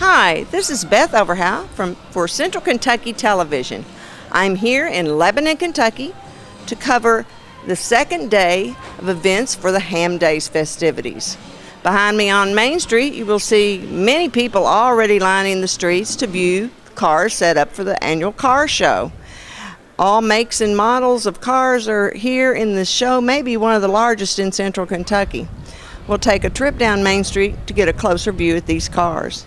Hi, this is Beth Overhow for Central Kentucky Television. I'm here in Lebanon, Kentucky to cover the second day of events for the Ham Days festivities. Behind me on Main Street, you will see many people already lining the streets to view cars set up for the annual car show. All makes and models of cars are here in the show, maybe one of the largest in Central Kentucky. We'll take a trip down Main Street to get a closer view at these cars.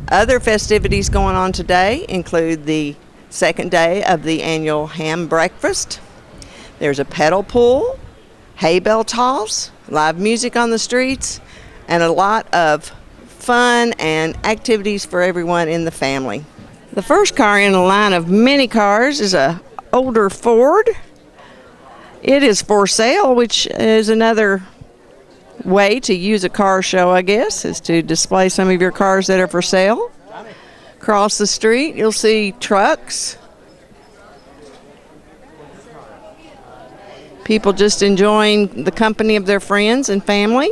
Other festivities going on today include the second day of the annual ham breakfast. There's a pedal pool, hay bale toss, live music on the streets, and a lot of fun and activities for everyone in the family. The first car in a line of many cars is a older Ford. It is for sale, which is another way to use a car show, I guess, is to display some of your cars that are for sale. Across the street, you'll see trucks. People just enjoying the company of their friends and family.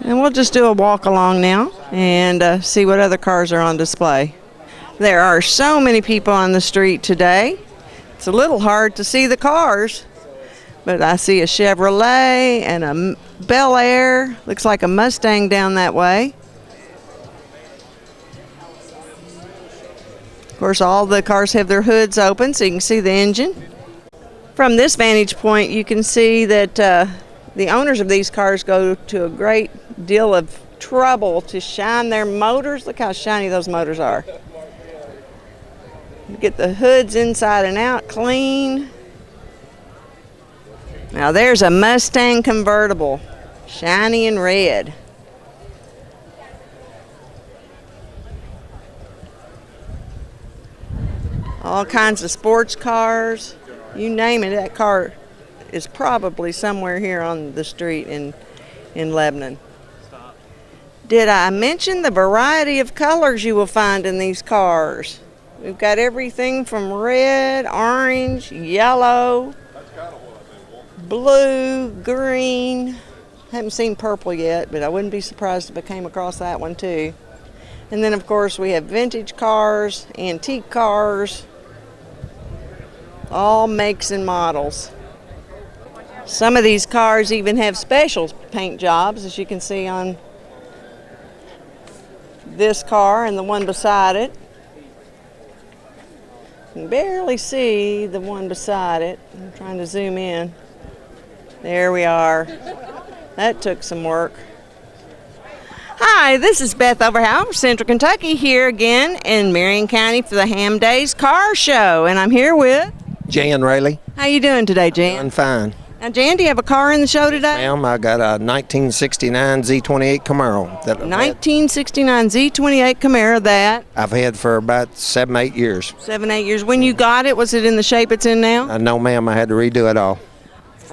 And we'll just do a walk along now and see what other cars are on display. There are so many people on the street today. It's a little hard to see the cars, but I see a Chevrolet and a Bel Air. Looks like a Mustang down that way. Of course, all the cars have their hoods open so you can see the engine. From this vantage point, you can see that the owners of these cars go to a great deal of trouble to shine their motors. Look how shiny those motors are. Get the hoods inside and out clean. Now there's a Mustang convertible, shiny and red. All kinds of sports cars. You name it, that car is probably somewhere here on the street in Lebanon. Did I mention the variety of colors you will find in these cars? We've got everything from red, orange, yellow, blue, green. Haven't seen purple yet, but I wouldn't be surprised if I came across that one too. And then of course we have vintage cars, antique cars, all makes and models. Some of these cars even have special paint jobs, as you can see on this car and the one beside it. You can barely see the one beside it. I'm trying to zoom in. There we are. That took some work. Hi, this is Beth Overhow from Central Kentucky, here again in Marion County for the Ham Days Car Show. And I'm here with Jan Rayleigh. How you doing today, Jan? I'm fine. Now, Jan, do you have a car in the show today? Ma'am, I got a 1969 Z28 Camaro. 1969 Z28 Camaro that I've had for about 7-8 years. 7-8 years. When you got it, was it in the shape it's in now? No, ma'am, I had to redo it all.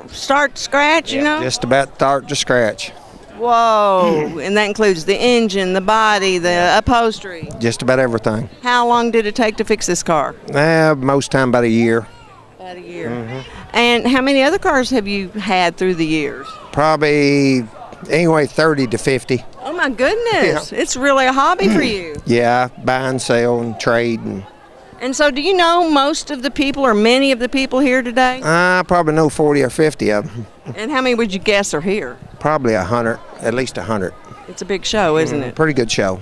Start to scratch, you know? Just about start to scratch. Whoa, and that includes the engine, the body, the upholstery. Just about everything. How long did it take to fix this car? Most time about a year. About a year. And how many other cars have you had through the years? Probably anyway 30 to 50. Oh my goodness, It's really a hobby for you. Yeah, buy and sell and trade. And so do you know most of the people or many of the people here today? I probably know 40 or 50 of them. And how many would you guess are here? Probably 100, at least 100. It's a big show, isn't it? Pretty good show.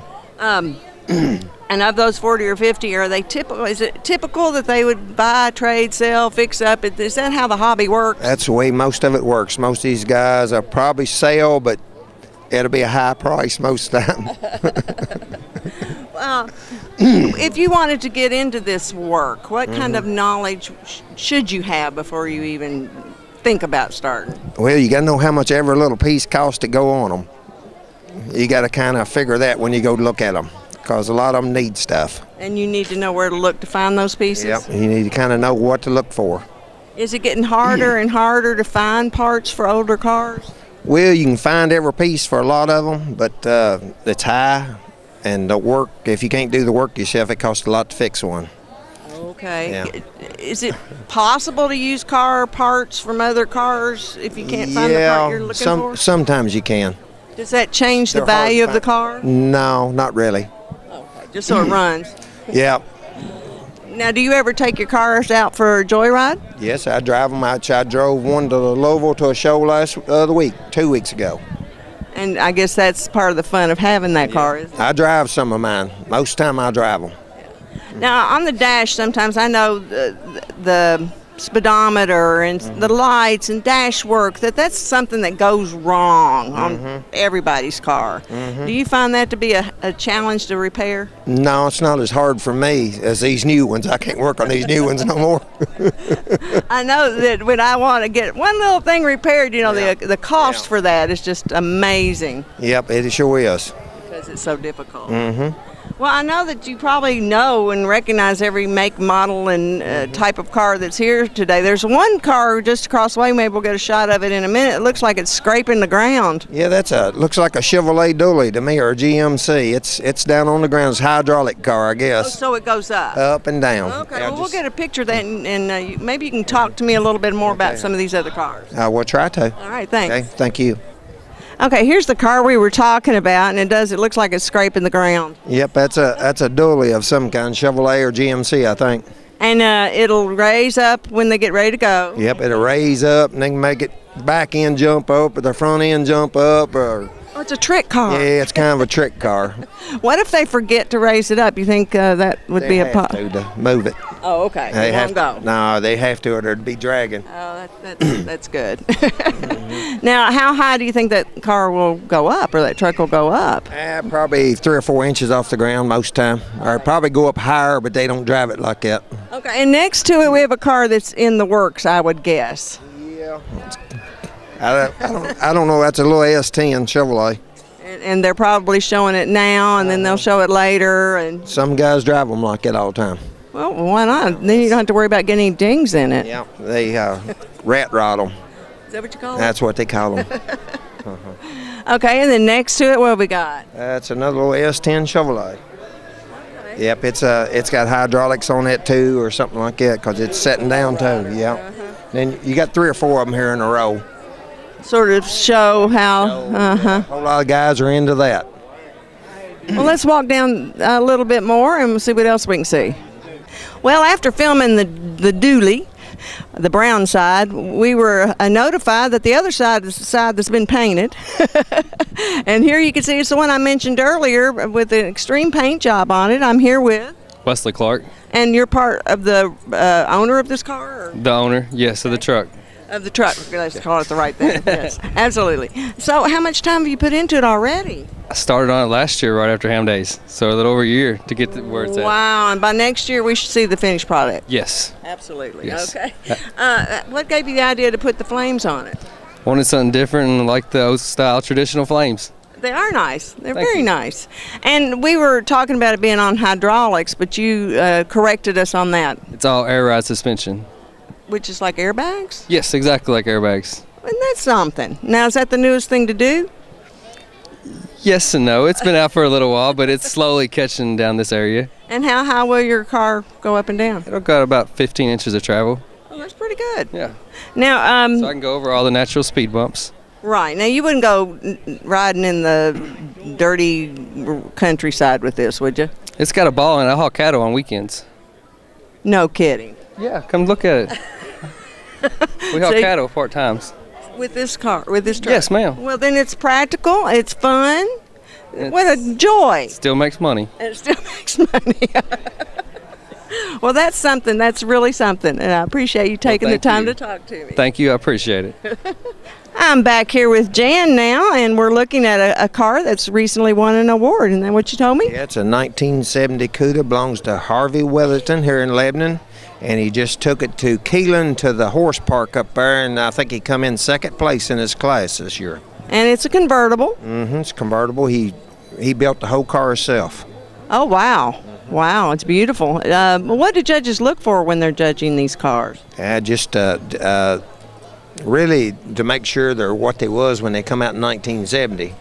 And of those 40 or 50, are they typical? Is it typical that they would buy, trade, sell, fix up? Is that how the hobby works? That's the way most of it works. Most of these guys are probably sell, but it'll be a high price most of the time. If you wanted to get into this work, what kind of knowledge should you have before you even think about starting? Well, you got to know how much every little piece costs to go on them. You got to kind of figure that when you go to look at them, because a lot of them need stuff. And you need to know where to look to find those pieces? Yep, you need to kind of know what to look for. Is it getting harder and harder to find parts for older cars? Well, you can find every piece for a lot of them, but it's high, and the work, if you can't do the work yourself, it costs a lot to fix one. Okay. Yeah. Is it possible to use car parts from other cars if you can't find the part you're looking for? Sometimes you can. Does that change the They're hard to value of the find. car? No, not really. Okay. Just so it runs. Yeah. Now, do you ever take your cars out for a joyride? Yes, I drive them out. I drove one to Louisville to a show last other week, 2 weeks ago. And I guess that's part of the fun of having that car, isn't it? I drive some of mine. Most of the time I drive them. Now, on the dash, sometimes I know the speedometer and the lights and dash work, that's something that goes wrong on everybody's car. Do you find that to be a challenge to repair? No, it's not as hard for me as these new ones. I can't work on these new ones no more. I know that when I want to get one little thing repaired, you know, Yeah. the cost for that is just amazing Yep, it sure is. because it's so difficult. Well, I know that you probably know and recognize every make, model, and type of car that's here today. There's one car just across the way. Maybe we'll get a shot of it in a minute. It looks like it's scraping the ground. Yeah, looks like a Chevrolet Dually to me, or a GMC. It's down on the ground. It's a hydraulic car, I Oh, guess. so it goes up. Up and down. Okay, Yeah, well, we'll get a picture of that, and maybe you can talk to me a little bit more about some of these other cars. I will try to. All right, thanks. Okay, thank you. Okay, here's the car we were talking about, and it looks like it's scraping the ground. Yep, that's a Dually of some kind, Chevrolet or GMC, I think. And it'll raise up when they get ready to go. Yep, it'll raise up and they can make it back end jump up or the front end jump up. Or Oh, it's a trick car. yeah, it's kind of a trick car. What if they forget to raise it up? You think that would They be a have to move it. Oh, okay. They It have won't go. No, they have to, or it'd be dragging. Oh, that's good. Now, how high do you think that car will go up, or that truck will go up? Probably 3 or 4 inches off the ground most time, or probably go up higher, but they don't drive it like that. Okay, and next to it we have a car that's in the works, I would guess. Yeah. I don't know. That's a little S10 Chevrolet. And they're probably showing it now, and then they'll show it later. And Some guys drive them like that all the time. well, why not? Then you don't have to worry about getting any dings in it. Yeah. They rat rod them. Is that what you call That's what they call them. it? Okay, and then next to it, what have we got? That's another little S10 Chevrolet. Yep, it's got hydraulics on it too, or something like that, because it's setting down too. Yeah. Then you got 3 or 4 of them here in a row. Sort of show how. A whole lot of guys are into that. Well, let's walk down a little bit more and we'll see what else we can see. Well, after filming the dually, the brown side, we were notified that the other side is the side that's been painted. And here you can see it's the one I mentioned earlier with the extreme paint job on it. I'm here with. Wesley Clark, And you're part of the owner of this car? Or? the owner, yes, of the truck. Of the truck. Let's call it the right thing. Yes, absolutely. So how much time have you put into it already? I started on it last year right after Ham Days, so a little over a year to get to where it's at. Wow, and by next year we should see the finished product. Yes. Absolutely. Yes. Okay. What gave you the idea to put the flames on it? Wanted something different and like the old style traditional flames. They are nice. They're Thank very you. nice. And we were talking about it being on hydraulics, but you corrected us on that, It's all air ride suspension. which is like airbags? Yes, exactly like airbags. And that's something. Now, is that the newest thing to do? Yes and no. It's been out for a little while, but it's slowly catching down this area. And how high will your car go up and down? It'll got about 15 inches of travel. Oh, that's pretty good. Yeah. Now, So I can go over all the natural speed bumps. right. Now, you wouldn't go riding in the dirty countryside with this, would you? It's got a ball and I haul cattle on weekends. No kidding. Yeah, come look at it. We haul See? cattle part times. With this car, with this truck? Yes, ma'am. Well, then it's practical, it's fun. It's- What a joy. Still makes money. And it still makes money. Well, that's something. That's really something. And I appreciate you taking the thank time you. to talk to me. Thank you. I appreciate it. I'm back here with Jan now, and we're looking at a car that's recently won an award. Isn't that what you told me? Yeah, it's a 1970 Cuda, belongs to Harvey Weatherton here in Lebanon, and he just took it to Keelan to the horse park up there, and I think he come in second place in his class this year. And it's a convertible. It's convertible. He built the whole car himself. Oh, wow. Wow, it's beautiful. What do judges look for when they're judging these cars? Just really to make sure they're what they was when they come out in 1970.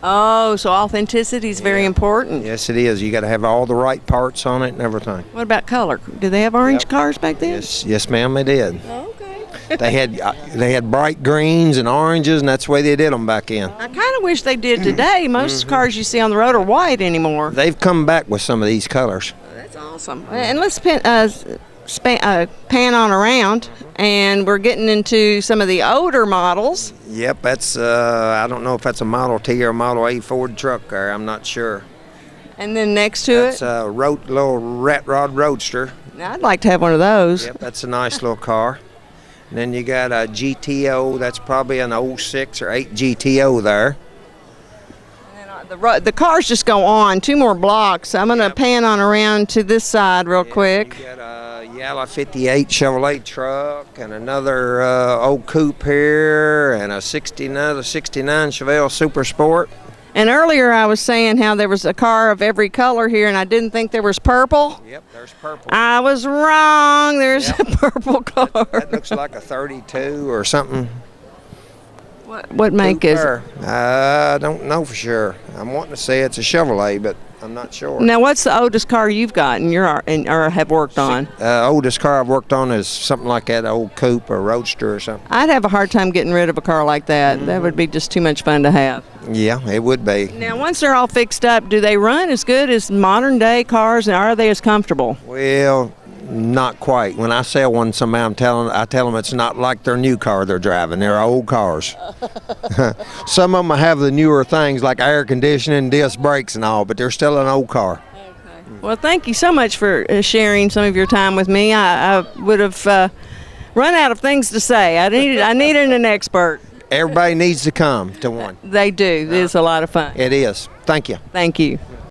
Oh, so authenticity is very important. Yes, it is. You got to have all the right parts on it and everything. What about color? Did they have orange Yep. cars back then? Yes, ma'am, they did. Okay. They had bright greens and oranges, and that's the way they did them back in. I kind of wish they did today. Most cars you see on the road are white anymore. They've come back with some of these colors. That's awesome. And let's pan on around, and we're getting into some of the older models. Yep, that's I don't know if that's a Model T or a Model A Ford truck there. I'm not sure. And then next to That's it, a little rat rod roadster. now, I'd like to have one of those. Yep, that's a nice little car. And then you got a GTO. That's probably an 06 or 8 GTO there. The cars just go on. 2 more blocks. I'm going to Yep. pan on around to this side real quick. You got a yellow 58 Chevrolet truck and another old coupe here and a 69 Chevelle Super Sport. And earlier I was saying how there was a car of every color here, and I didn't think there was purple. Yep, there's purple. I was wrong. There's a purple car. That looks like a 32 or something. What make is it? There. I don't know for sure. I'm wanting to say it's a Chevrolet, but I'm not sure. Now, what's the oldest car you've got or have worked on? Oldest car I've worked on is something like that old coupe or roadster or something. I'd have a hard time getting rid of a car like that. That would be just too much fun to have. Yeah, it would be. Now, once they're all fixed up, do they run as good as modern day cars, and are they as comfortable? Well, not quite. When I sell one, I tell them it's not like their new car they're driving. They're old cars. Some of them have the newer things like air conditioning, disc brakes, and all, but they're still an old car. Well, thank you so much for sharing some of your time with me. I would have run out of things to say. I needed an expert. Everybody needs to come to one. They do. It's a lot of fun. It is. Thank you. Thank you.